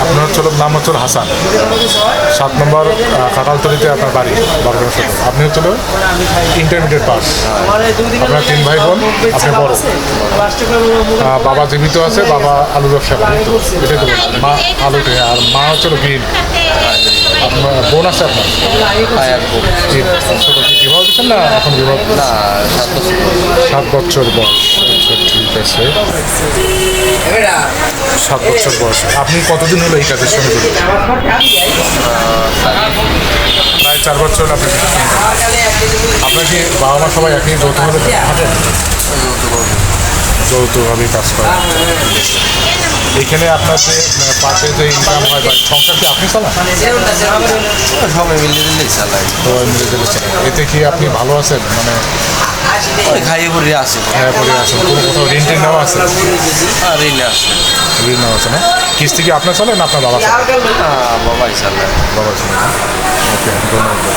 আপনার নাম হচ্ছে হাসান, 7 নম্বর কাঁঠালতলিতে আপনার বাড়ি বরগুনা সদর। আপনি হচ্ছিল ইন্টারমিডিয়েট পাস। আপনার 3 ভাই বোন, আপনি বড়। বাবা জীবিত আছে, বাবা আলু ব্যবসা করে, এটাই তো বললাম। মা আলুতে, আর মা হচ্ছিল গ্রিন। আপনার বোন আছে আপনার? ছোটো কি বিবাহ দিচ্ছেন না এখন বিবাহ? 7 বছর বয়স। আচ্ছা, ঠিক আছে, 7 বছর বয়স। আপনি কতদিন হলো এই কাজের সঙ্গে জড়িত? প্রায় 4 বছর হলো আপনি কাজের সঙ্গে জড়িত। আপনার কি বাবা মা সবাই একই যৌথভাবে থাকেন? যৌথভাবেই কাজ করেন। এখানে আপনার যে পাশে যে ইনকাম হয় বা সংসার কি আপনি চালান? সবাই মিলে দিলেই চালাই। সবাই মিলে দিলে চালান। এতে কি আপনি ভালো আছেন? মানে খাইয়ে পরে আছে, হ্যাঁ, করে আছেন। কোনো কোথাও ঋণ টিন নেওয়া আছে? আর ঋণ আছে, ঋণ নেওয়া আছে না? কিস্তি কি আপনার চলে না আপনার বাবা চলে? বাবাই চালায়। বাবা চলে। ওকে, ধন্যবাদ।